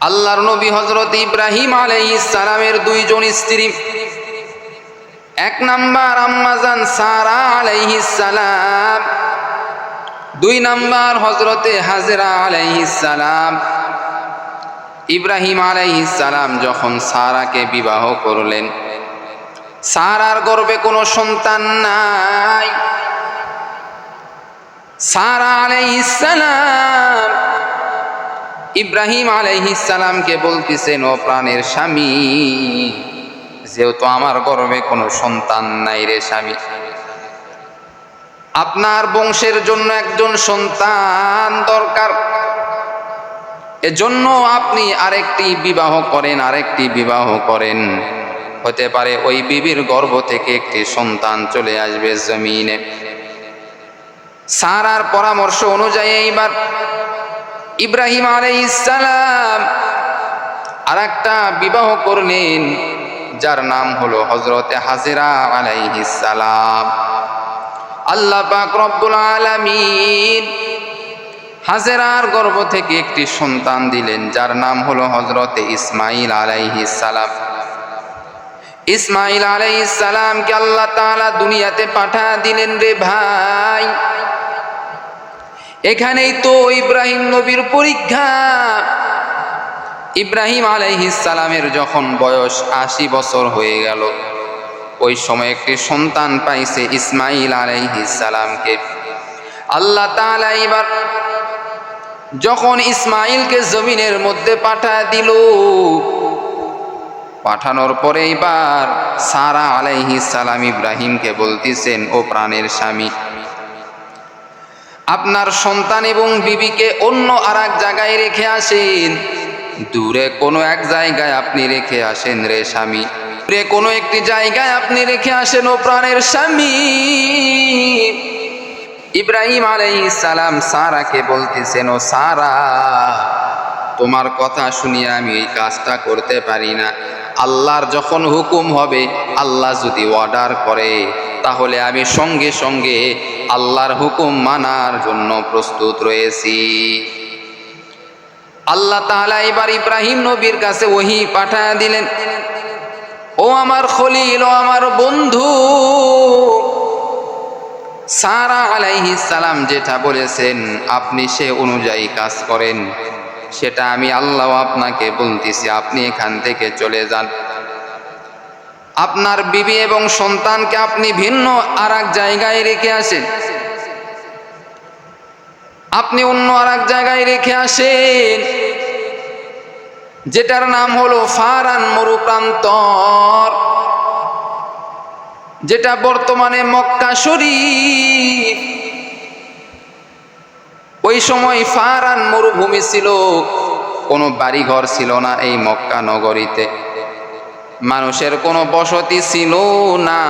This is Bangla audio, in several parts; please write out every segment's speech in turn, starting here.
আল্লাহর নবী হযরত ইব্রাহিম আলাইহিস সালামের দুইজন স্ত্রী, এক নাম্বার আম্মাজান সারা আলাইহিস সালাম, দুই নাম্বার হযরতে হাজেরা আলাইহিস সালাম। ইব্রাহিম আলাইহিস সালাম যখন সারাকে বিবাহ করলেন, সারার গর্ভে কোনো সন্তান নাই। সারা আলাইহিস সালাম ইব্রাহিম আলাইহিস সালামকে বলতেছেন, ও প্রাণের স্বামী, যেহেতু আমার গর্ভে কোনো সন্তান নাই রে স্বামী, আপনার বংশের জন্য একজন সন্তান দরকার, এজন্য আপনি আরেকটি বিবাহ করেন, হতে পারে ওই বিবির গর্ভ থেকে একটি সন্তান চলে আসবে জমিনে। সারার পরামর্শ অনুযায়ী এইবার ইব্রাহিম আলাইহিস সালাম আরেকটা বিবাহ করলেন, যার নাম হলো হযরতে হাজেরা আলাইহিস সালাম। আল্লাহ পাক রব্বুল আলামিন হাজেরার গর্ভ থেকে একটি সন্তান দিলেন, যার নাম হলো হযরতে ইসমাঈল আলাইহিস সালাম। ইসমাঈল আলাইহিস সালামকে আল্লাহ তাআলা দুনিয়াতে পাঠিয়ে দিলেন রে ভাই। এখানেই তো ইব্রাহিম নবীর পরীক্ষা। ইব্রাহিম আলাইহিস সালামের যখন বয়স ৮০ বছর হয়ে গেল, ওই সময় একটি সন্তান পাইছে ইসমাঈল আলাইহিস সালামকে। আল্লাহ তাআলা এবার যখন ইসমাঈলকে জমিনের মধ্যে পাঠিয়ে দিল, পাঠানোর পরে এবার সারা আলাইহিস সালাম ইব্রাহিমকে বলতেছেন, ও প্রাণের স্বামী, আপনার সন্তান এবং বিবিকে অন্য আরেক জায়গায় রেখে আসেন, দূরে কোনো এক জায়গায় আপনি রেখে আসেন রে স্বামী, দূরে কোনো একটি জায়গায় আপনি রেখে আসেন ও প্রাণের স্বামী। ইব্রাহিম আলাইহিস সালাম সারাকে বলতেছেন, ও সারা, তোমার কথা শুনিয়ে আমি এই কাজটা করতে পারি না। আল্লাহর যখন হুকুম হবে, আল্লাহ যদি অর্ডার করে, তাহলে আমি সঙ্গে সঙ্গে আল্লাহর হুকুম মানার জন্য প্রস্তুত রয়েছি। আল্লাহ তাআলা এবার ইব্রাহিম নবীর কাছে ওহী পাঠিয়ে দিলেন, ও আমার খলিল, ও আমার বন্ধু, সারা আলাইহিস সালাম যেটা বলেছেন আপনি সে অনুযায়ী কাজ করেন, সেটা আমি আল্লাহ আপনাকে বলতেছি, আপনি এখান থেকে চলে যান। আপনার বিবি এবং সন্তানকে আপনি ভিন্ন আরেক জায়গায় রেখে আসেন, আপনি অন্য আরেক জায়গায় রেখে আসেন, যেটার নাম হলো ফারান মরুপ্রান্তর, যেটা বর্তমানে মক্কা শরীফ। ওই সময় ফারান মরুভূমি ছিল, কোনো বাড়িঘর ছিল না এই মক্কা নগরীতে, মানুষের কোনো বসতি ছিল না।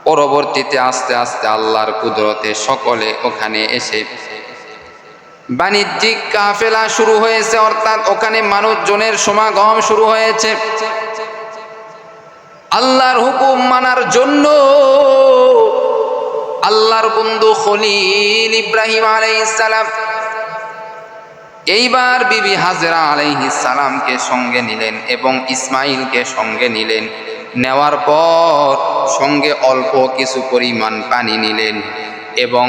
পরবর্তীতে আস্তে আস্তে আল্লাহর কুদরতে সকলে ওখানে এসে বাণিজ্যিক কাফেলা শুরু হয়েছে, অর্থাৎ ওখানে মানুষজনের সমাগম শুরু হয়েছে আল্লাহর হুকুম মানার জন্য। আল্লাহর বন্ধু খলিল ইব্রাহিম আলাইহিস সালাম এইবার বিবি হাজেরা আলাইহিস সালামকে সঙ্গে নিলেন এবং ইসমাঈলকে সঙ্গে নিলেন। নেওয়ার পর সঙ্গে অল্প কিছু পরিমাণ পানি নিলেন এবং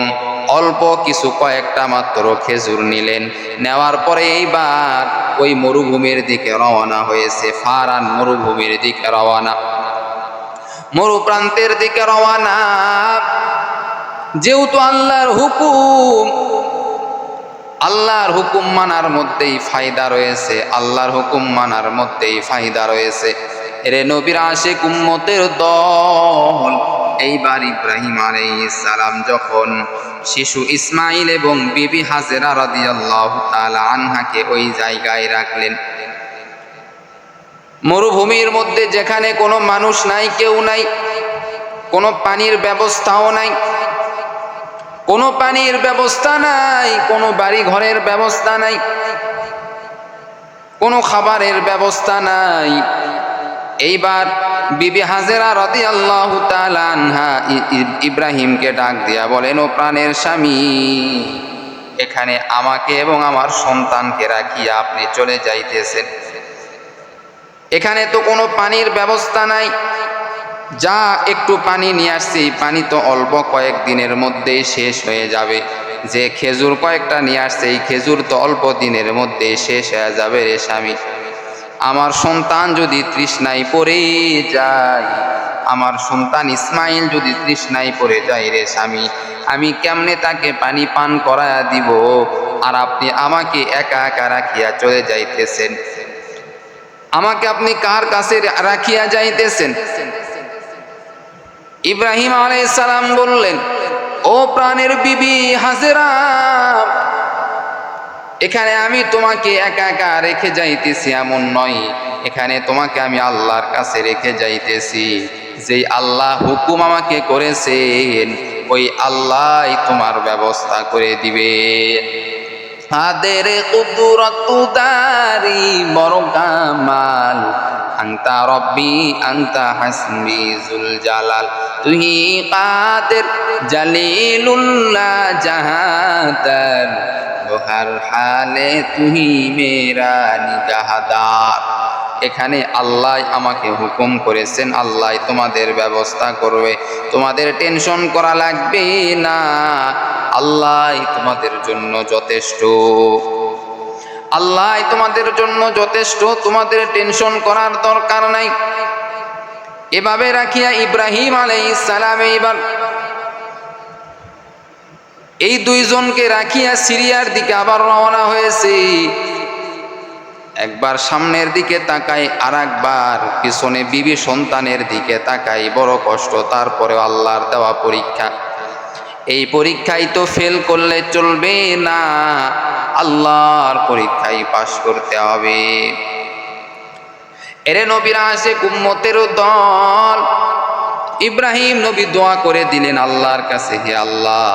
অল্প কিছু কয়েকটা মাত্র খেজুর নিলেন। নেওয়ার পরে এইবার ওই মরুভূমির দিকে রওনা হয়েছে, ফারান মরুভূমির দিকে রওনা, মরুপ্রান্তের দিকে রওনা। যেহেতু আল্লাহর হুকুম মানার মধ্যেই ফায়দা রয়েছে, আল্লাহর হুকুম মানার মধ্যেই ফায়দা রয়েছে। এরে নবীর আশিক উম্মতের দল, এইবার ইব্রাহিম আলাইহিস সালাম যখন শিশু ইসমাঈল এবং বিবি হাজেরা রাদিয়াল্লাহু তাআলা আনহাকে ওই জায়গায় রাখলেন, মরুভূমির মধ্যে, যেখানে কোনো মানুষ নাই, কেউ নাই, কোনো পানির ব্যবস্থাও নাই, কোনো পানির ব্যবস্থা নাই, কোনো বাড়ি ঘরের ব্যবস্থা নাই, কোনো খাবারের ব্যবস্থা নাই। এইবার বিবি হাজেরা রাদিয়াল্লাহু তাআলা আনহা ইব্রাহিমকে ডাক দিয়া বলেন, ও প্রাণের স্বামী, এখানে আমাকে এবং আমার সন্তানকে রাখিয়া আপনি চলে যাইতেছেন। এখানে তো কোনো পানির ব্যবস্থা নাই, যা একটু পানি নিয়ে আসছি, পানি তো অল্প কয়েকদিনের মধ্যেই শেষ হয়ে যাবে। যে খেজুর কয়েকটা নিয়ে আসছে, এই খেজুর তো অল্প দিনের মধ্যেই শেষ হয়ে যাবে রে স্বামী। আমার সন্তান যদি তৃষ্ণায় পড়ে যায়, আমার সন্তান ইসমাইল যদি তৃষ্ণায় পড়ে যায় রে স্বামী, আমি কেমনে তাকে পানি পান করায়া দিব? আর আপনি আমাকে একা একা রাখিয়া চলে যাইতেছেন। আমাকে আপনি কার কাছে রাখিয়া যাইতেছেন? ইব্রাহিম আলাইহিস সালাম বললেন, ও প্রাণের বিবি হাজেরা, এখানে আমি তোমাকে একা একা রেখে যাইতেছি এমন নয়, এখানে তোমাকে আমি আল্লাহর কাছে রেখে যাইতেছি। যেই আল্লাহ হুকুম আমাকে করেছেন, ওই আল্লাহই তোমার ব্যবস্থা করে দিবে। হাদের কুদরত দারি বড় কামাল, আনতা রব্বি আনতা হাসবি জুল জালাল, তুহি কাদের জালিলুল্লাহ জাহাদার, হর হালে তুহি মেরা নিগাহদার। এখানে আল্লাহ আমাকে হুকুম করেছেন, আল্লাহ তোমাদের ব্যবস্থা করবে, তোমাদের টেনশন করা লাগবে না, আল্লাহ তোমাদের জন্য যথেষ্ট, আল্লাহ তোমাদের জন্য যথেষ্ট, তোমাদের টেনশন করার দরকার নাই। এভাবে রাখিয়া ইব্রাহিম আলাইহিস সালাম এবার এই দুইজনকে রাখিয়া সিরিয়ার দিকে আবার রওনা হয়েছে। একবার সামনের দিকে তাকাই, আর একবার পিছনে বিবি সন্তানের দিকে তাকাই, বড় কষ্ট। তারপরে আল্লাহর দেওয়া পরীক্ষা, এই পরীক্ষায় তো ফেল করলে চলবে না, আল্লাহর পরীক্ষায় পাশ করতে হবে। এরে নবীরা আসে উম্মতের দল। ইব্রাহিম নবী দোয়া করে দিলেন আল্লাহর কাছে, হে আল্লাহ,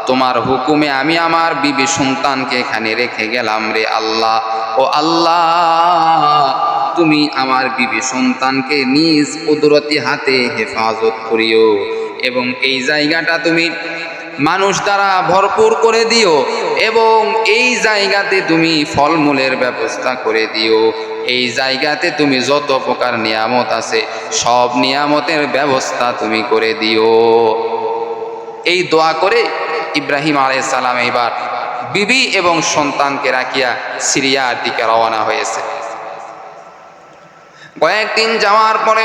তোমার হুকুমে আমি আমার বিবি সন্তানকে এখানে রেখে গেলাম রে আল্লাহ। ও আল্লাহ, তুমি আমার বিবি সন্তানকে নিজ কুদরতি হাতে হেফাজত করিও, এবং এই জায়গাটা তুমি মানুষ দ্বারা ভরপুর করে দিও, এবং এই জায়গাতে তুমি ফলমূলের ব্যবস্থা করে দিও, এই জায়গাতে তুমি যত প্রকার নিয়ামত আছে সব নিয়ামতের ব্যবস্থা তুমি করে দিও। এই দোয়া করে ইব্রাহিম আলাইহিস সালাম এবার বিবি এবং সন্তানকে রাখিয়া সিরিয়ার দিকে রওনা হয়েছে। কয়েকদিন যাওয়ার পরে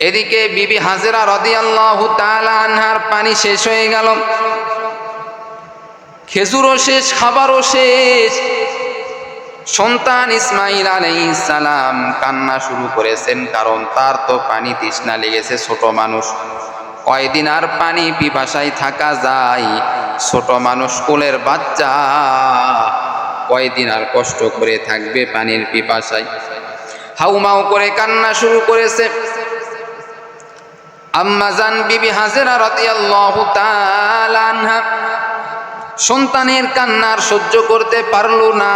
এদিকে বিবি হাজেরা রাদিয়াল্লাহু তাআলা আনহার পানি শেষ হয়ে গেল, খেজুরও শেষ, খাবারও শেষ। সন্তান ইসমাইল আলাইহিস সালাম কান্না শুরু করেছেন, কারণ তার তো পানি তৃষ্ণা লেগেছে। ছোট মানুষ, কয়দিন আর পানি পিপাসায় থাকা যায়? ছোট মানুষ, কোলের বাচ্চা, কয়দিন আর কষ্ট করে থাকবে পানির পিপাসায়? হাউমাউ করে কান্না শুরু করেছে। আম্মাজান বিবি হাজেরা রাদিয়াল্লাহু তাআলা আনহা সন্তানের কান্নার সহ্য করতে পারল না,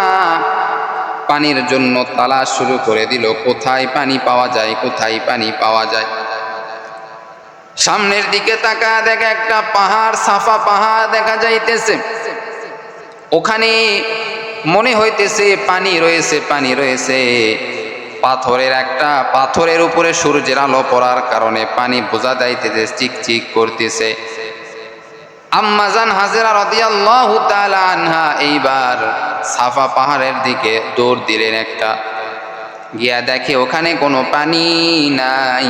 পানির জন্য তালাশ শুরু করে দিল, কোথায় পানি পাওয়া যায়, কোথায় পানি পাওয়া যায়। সামনের দিকে তাকায় দেখে একটা পাহাড়, সাফা পাহাড় দেখা যাইতেছে। ওখানে মনে হইতেছে পানি রয়েছে, পানি রয়েছে। পাথরের উপরে সূর্যের আলো পড়ার কারণে পানি বোঝা যাইতেছে, চিকচিক করতেছে। আম্মাজান হাজেরা রাদিয়াল্লাহু তাআলা আনহা এইবার সাফা পাহাড়ের দিকে দৌড় দিলেন, একটা গিয়া দেখে ওখানে কোনো পানি নাই।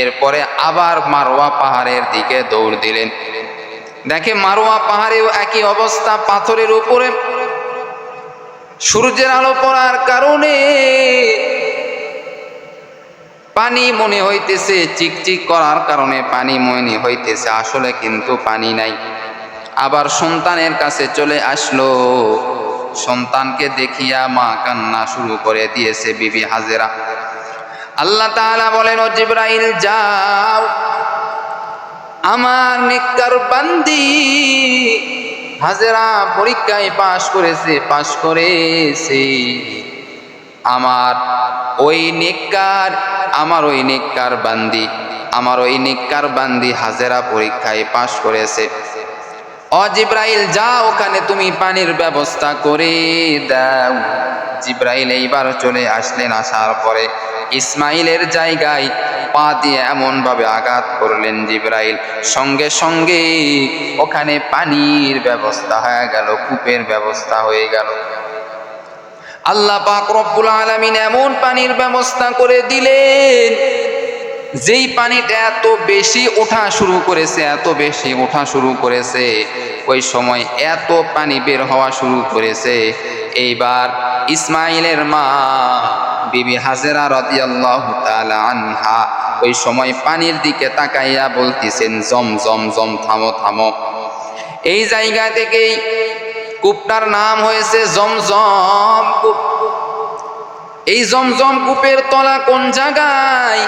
এরপরে আবার মারওয়া পাহাড়ের দিকে দৌড় দিলেন, দেখে মারওয়া পাহাড়েও একই অবস্থা, পাথরের উপরে সূর্যের আলো পড়ার কারণে পানি মনে হইতেছে, চিকচিক করার কারণে পানি মনে হইতেছে, আসলে কিন্তু পানি নাই। আবার সন্তানের কাছে চলে আসলো, সন্তানকে দেখিয়া মা কান্না শুরু করে দিয়েছে বিবি হাজেরা। আল্লাহ তাআলা বলেন, ও জিবরাইল যাও, আমার নেককার বান্দি হাজেরা পরীক্ষায় পাশ করেছে, পাশ করেছে। আমার ওই নেককার বান্দি হাজেরা পরীক্ষায় পাশ করেছে। ও জিব্রাইল যাও ওখানে তুমি পানির ব্যবস্থা করে দাও। জিব্রাইল এইবার চলে আসলেন। আসার পরে ইসমাইলের জায়গায় পা দিয়ে এমন ভাবে আঘাত করলেন জিব্রাইল, সঙ্গে সঙ্গে ওখানে পানির ব্যবস্থা হয়ে গেল, কূপের ব্যবস্থা হয়ে গেল। আল্লাহ পাক রব্বুল আলামিন এমন পানির ব্যবস্থা করে দিলেন, যেই পানিটা এত বেশি ওঠা শুরু করেছে, এত বেশি ওঠা শুরু করেছে, ওই সময় এত পানি বের হওয়া শুরু করেছে। এইবার ইসমাইলের মা বিবি হাজেরা রাদিয়াল্লাহু তাআলা আনহা ওই সময় পানির দিকে তাকাইয়া বলতেছেন, জম জম জম, থামো থামো। এই জায়গা থেকেই কূপটার নাম হয়েছে জমজম কূপ। এই জমজম কূপের তলা কোন জায়গায়?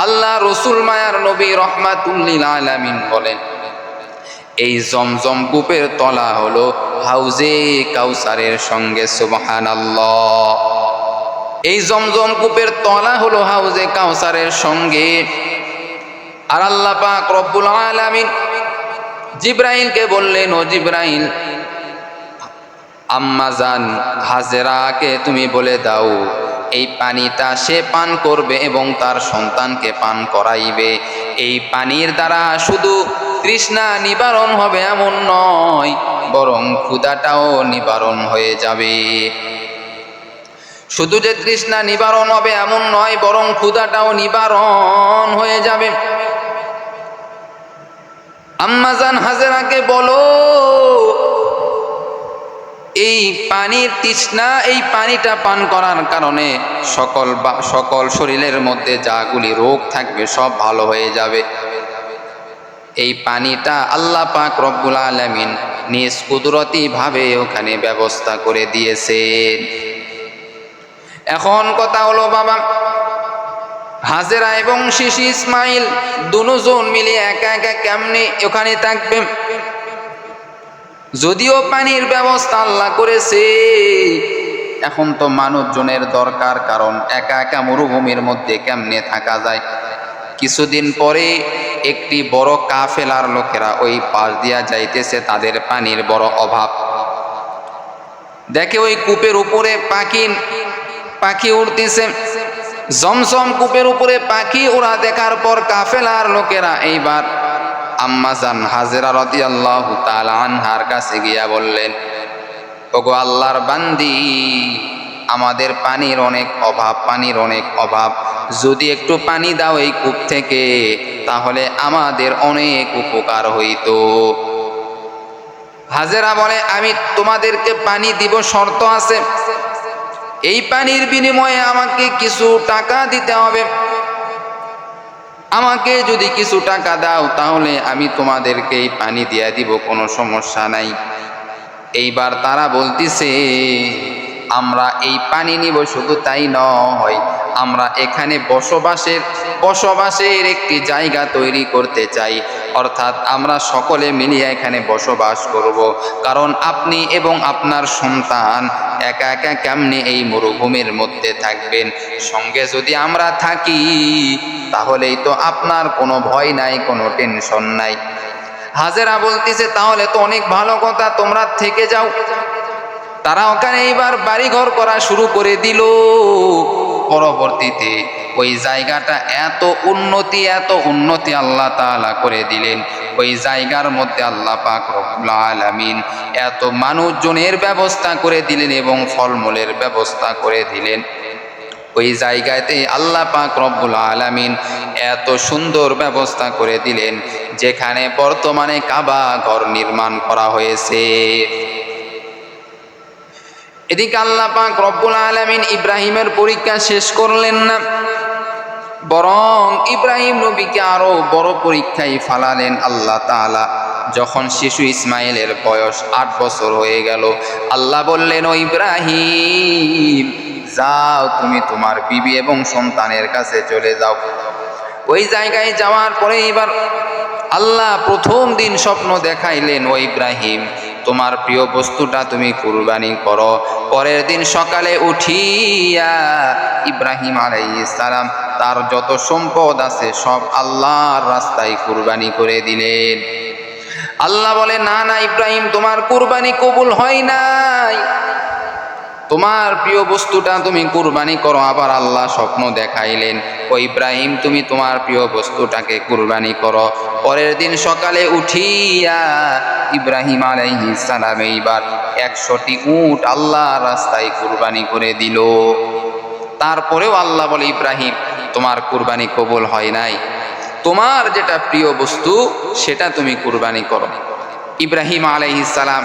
আল্লাহ রসুল মায়ার নবী রহমাতুল্লিল আলামিন বলেন, এই জমজম কূপের তলা হলো হাউজে কাউসারের সঙ্গে। সুবহানাল্লাহ। এই জমজম কূপের তলা হলো হাউজে কাউসারের সঙ্গে। আর আল্লাহ পাক রব্বুল আলামিন জিব্রাইলকে বললেন, ও জিব্রাইল, আম্মাজান হাজেরাকে তুমি বলে দাও এই পানিটা সে পান করবে এবং তার সন্তানকে পান করাইবে। এই পানির দ্বারা শুধু তৃষ্ণা নিবারণ হবে এমন নয়, বরং ক্ষুধাটাও নিবারণ হয়ে যাবে। শুধু যে তৃষ্ণা নিবারণ হবে এমন নয়, বরং ক্ষুধাটাও নিবারণ হয়ে যাবে। আম্মাজান হাজেরাকে বলো এই পানির তৃষ্ণা, এই পানিটা পান করার কারণে সকল শরীরের মধ্যে যাগুলি রোগ থাকবে সব ভালো হয়ে যাবে। এই পানিটা আল্লাহ পাক রব্বুল আলামিন নিজ কুদরতি ভাবে ওখানে ব্যবস্থা করে দিয়েছেন। এখন কথা হলো বাবা, হাজেরা এবং শিশু ইসমাইল দুজন মিলে একা একা কেমনে ওখানে থাকবে? যদিও পানির ব্যবস্থা আল্লাহ করেছে, এখন তো মানুষজনের দরকার, কারণ একা একা মরুভূমির মধ্যে কেমনে থাকা যায়। কিছুদিন পরে একটি বড় কাফেলার লোকেরা ওই পাশ দিয়া যাইতেছে, তাদের পানির বড় অভাব। দেখে ওই কূপের উপরে পাখি উড়তেছে। জমজম কূপের উপরে পাখি ওরা দেখার পর কাফেলার লোকেরা এইবার আম্মাজান হাজেরা রাদিয়াল্লাহু তাআলা আনহার কাছে গিয়া বললেন, ওগো আল্লাহর বান্দি, আমাদের পানির অনেক অভাব, যদি একটু পানি দাও এই কূপ থেকে, তাহলে আমাদের অনেক উপকার হইতো। হাজেরা বলে, আমি তোমাদেরকে পানি দিব, শর্ত আছে। এই পানির বিনিময়ে আমাকে কিছু টাকা দিতে হবে। আমাকে যদি কিছু টাকা দাও তাহলে আমি তোমাদেরকে এই পানি দিয়ে দিব, কোনো সমস্যা নাই। এইবার তারা বলতেছে, আমরা এই পানি নিব, শুধু তাই নয়, আমরা এখানে বসবাসের একটি জায়গা তৈরি করতে চাই, অর্থাৎ আমরা সকলে মিলিয়ে এখানে বসবাস করব। কারণ আপনি এবং আপনার সন্তান একা একা কেমনে এই মরুভূমির মধ্যে থাকবেন? সঙ্গে যদি আমরা থাকি তাহলেই তো আপনার কোনো ভয় নাই, কোনো টেনশন নাই। হাজেরা বলতেছে, তাহলে তো অনেক ভালো কথা, তোমরা থেকে যাও। তারা ওখানে এইবার বাড়িঘর করা শুরু করে দিল। পরবর্তীতে ওই জায়গাটা এত উন্নতি আল্লাহ তাআলা করে দিলেন। ওই জায়গার মধ্যে আল্লাহ পাক রব্বুল আলামিন এত মানুষজনের ব্যবস্থা করে দিলেন এবং ফলমূলের ব্যবস্থা করে দিলেন। ওই জায়গাতে আল্লাহ পাক রব্বুল আলামিন এত সুন্দর ব্যবস্থা করে দিলেন, যেখানে বর্তমানে কাবা ঘর নির্মাণ করা হয়েছে। এদিকে আল্লাহ পাক রব্বুল আলামিন ইব্রাহিমের পরীক্ষা শেষ করলেন না, বরং ইব্রাহিম নবীকে আরো বড় পরীক্ষায় ফালালেন আল্লাহ তাআলা। যখন শিশু ইসমাইলের বয়স 8 বছর হয়ে গেল, আল্লাহ বললেন, ও ইব্রাহিম, যাও তুমি তোমার বিবি এবং সন্তানের কাছে চলে যাও। ওই জায়গায় যাওয়ার পরে এবার আল্লাহ প্রথম দিন স্বপ্ন দেখাইলেন, ও ইব্রাহিম, তোমার প্রিয় বস্তুটা তুমি কুরবানি করো। পরের দিন সকালে উঠিয়া ইব্রাহিম আলাইহিস সালাম তার যত সম্পদ আছে সব আল্লাহর রাস্তায় কুরবানি করে দিলেন। আল্লাহ বলে, না না ইব্রাহিম, তোমার কুরবানি কবুল হয় নাই, তোমার প্রিয় বস্তুটা তুমি কুরবানি করো। আবার আল্লাহ স্বপ্ন দেখাইলেন, ও ইব্রাহিম, তুমি তোমার প্রিয় বস্তুটাকে কুরবানি করো। পরের দিন সকালে উঠিয়া ইব্রাহিম আলাইহিস সালাম এইবার 100টি উট আল্লাহর রাস্তায় কুরবানি করে দিল। তারপরেও আল্লাহ বলে, ইব্রাহিম, তোমার কুরবানি কবুল হয় নাই, তোমার যেটা প্রিয় বস্তু সেটা তুমি কুরবানি করো। ইব্রাহিম আলাইহিস সালাম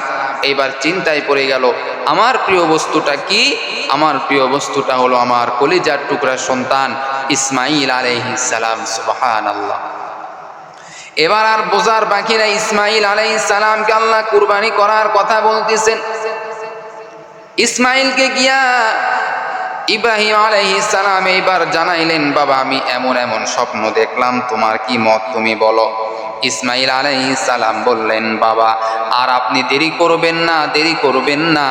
এইবার চিন্তায় পড়ে গেল, আমার প্রিয় বস্তুটা কি? আমার প্রিয় বস্তুটা হলো আমার কলিজার টুকরা সন্তান ইসমাইল আলাইহিস সালাম। সুবহানাল্লাহ। এবার আর বোঝার বাকি নাই, ইসমাইল আলাইহিস সালামকে আল্লাহ কুরবানি করার কথা বলতেছেন। ইসমাইলকে গিয়া ইব্রাহিম আলাইহিস সালাম এইবার জানাইলেন, বাবা, আমি এমন এমন স্বপ্ন দেখলাম, তোমার কি মত, তুমি বলো। ইসমাইল আলাইহিস সালাম বললেন, বাবা, আর আপনি দেরি করবেন না, দেরি করবেন না।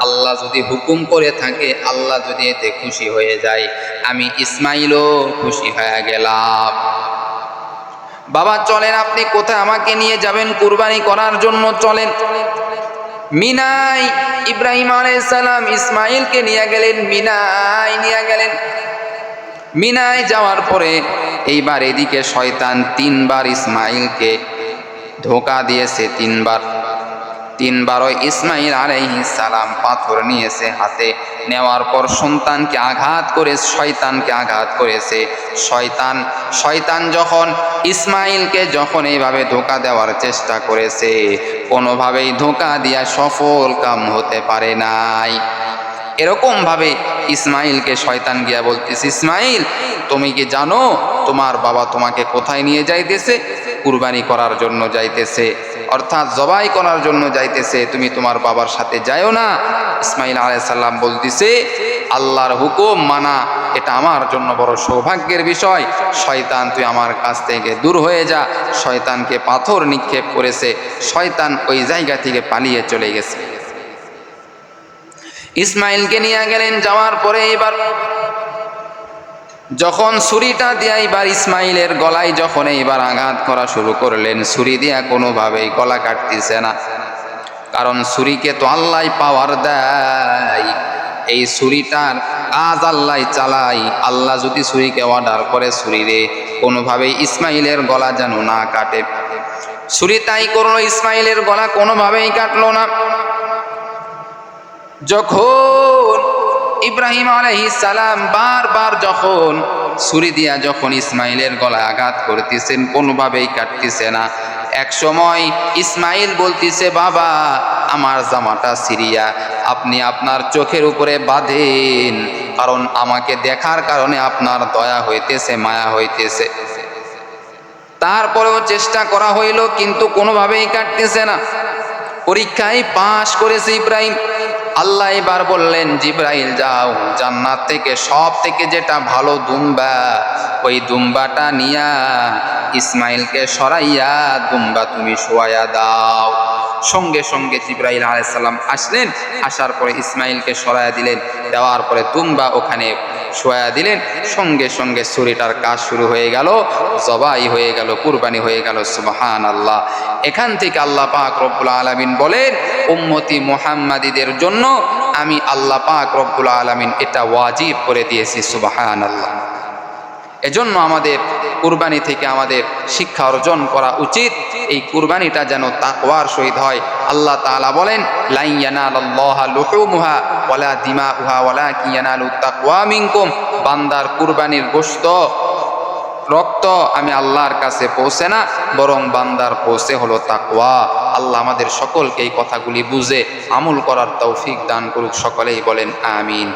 আল্লাহ যদি হুকুম করে থাকে, আল্লাহ যদি এতে খুশি হয়ে যায়, আমি ইসমাইলও খুশি হয়ে গেলাম। বাবা চলেন, আপনি কোথায় আমাকে নিয়ে যাবেন কুরবানি করার জন্য? চলেন। মিনাই ইব্রাহিম আলাইহিস সালাম ইসমাইলকে নিয়ে গেলেন, মিনাই নিয়ে গেলেন। মিনায় যাওয়ার পরে এইবার এদিকে শয়তান 3বার ইসমাইলকে ধোঁকা দিয়েছে। 3বার ইসমাইল আলাইহিস সালাম পাথর নিয়েছে হাতে, নেওয়ার পর সন্তানকে আঘাত করে, শয়তানকে আঘাত করেছে। শয়তান যখন ইসমাইলকে যখন এইভাবে ধোঁকা দেওয়ার চেষ্টা করেছে, কোনোভাবেই ধোঁকা দিয়া সফল কাম হতে পারে নাই। এরকম ভাবে ইসমাইলকে শয়তান গিয়া বলতেছে, ইসমাইল, তুমি কি জানো তোমার বাবা তোমাকে কোথায় নিয়ে যাইতেছে? কুরবানি করার জন্য যাইতেছে, অর্থাৎ জবাই করার জন্য যাইতেছে, তুমি তোমার বাবার সাথে যাইও না। ইসমাইল আলাইহিস সালাম বলতেছে, আল্লাহর হুকুম মানা এটা আমার জন্য বড় সৌভাগ্যের বিষয়। শয়তান, তুই আমার কাছ থেকে দূর হয়ে যা। শয়তানকে পাথর নিক্ষেপ করেছে, শয়তান ওই জায়গা থেকে পালিয়ে চলে গেছে। ইসমাইলকে নিয়ে গেলেন। যাওয়ার পরে এবার যখন ছুরিটা দিয়া এবার ইসমাইলের গলায় যখন এইবার আঘাত করা শুরু করলেন, ছুরি দিয়া কোনোভাবেই গলা কাটতেছে না, কারণ ছুরিকে তো আল্লাহ পাওয়ার দেয়। এই ছুরিটার কাজ আল্লাহ চালাই। আল্লাহ যদি ছুরিকে অর্ডার করে, ছুরিরে কোনোভাবেই ইসমাইলের গলা যেন না কাটে। ছুরি তাই করলো, ইসমাইলের গলা কোনোভাবেই কাটলো না। যখন ইব্রাহিম আলাইহিস সালাম বারবার যখন ছুরি দিয়া যখন ইসমাইলের গলায় আঘাত করতেছেন, কোনোভাবেই কাটতেছে না। এক সময় ইসমাইল বলতেছে, বাবা, আমার জামাটা সিরিয়া আপনি আপনার চোখের উপরে বাঁধেন, কারণ আমাকে দেখার কারণে আপনার দয়া হইতেছে, মায়া হইতেছে। তারপরেও চেষ্টা করা হইল, কিন্তু কোনোভাবেই কাটতেছে না। পরীক্ষায় পাশ করেছে ইব্রাহিম। আল্লাহ এবার বললেন, জিব্রাইল, যাও, জান্নাত থেকে সব থেকে যেটা ভালো দুম্বা, ওই দুম্বাটা নিয়া ইসমাইলকে সরাইয়া দুম্বা তুমি শোয়াইয়া দাও। সঙ্গে সঙ্গে জিব্রাইল আলাইহিস সালাম আসলেন। আসার পরে ইসমাইলকে সরাইয়া দিলেন, দেওয়ার পরে দুম্বা ওখানে শোয়া দিলেন। সঙ্গে সঙ্গে ছুরিটার কাজ শুরু হয়ে গেল, জবাই হয়ে গেল, কুরবানি হয়ে গেল। সুবহানাল্লাহ। এখান থেকে আল্লাহ পাক রব্বুল আলামিন বলেন, উম্মতি মুহাম্মাদীদের জন্য আমি আল্লাহ পাক রব্বুল আলামিন এটা ওয়াজিব করে দিয়েছি। সুবহানাল্লাহ। এজন্য আমাদের কুরবানি থেকে আমাদের শিক্ষা অর্জন করা উচিত। এই কুরবানিটা যেন তাকওয়ার সহিত হয়। আল্লাহ তাআলা বলেন, লা ইয়ানালাল্লাহা লুহুমুহা ওয়ালা দিমাউহা ওয়ালাকিন ইয়ানালুত তাকওয়া মিনকুম। বান্দার কুরবানির গোশত, রক্ত আমি আল্লাহর কাছে পৌঁছে না, বরং বান্দার পৌঁছে হলো তাকওয়া। আল্লাহ আমাদের সকলকে এই কথাগুলি বুঝে আমল করার তৌফিক দান করুক। সকলেই বলেন আমিন।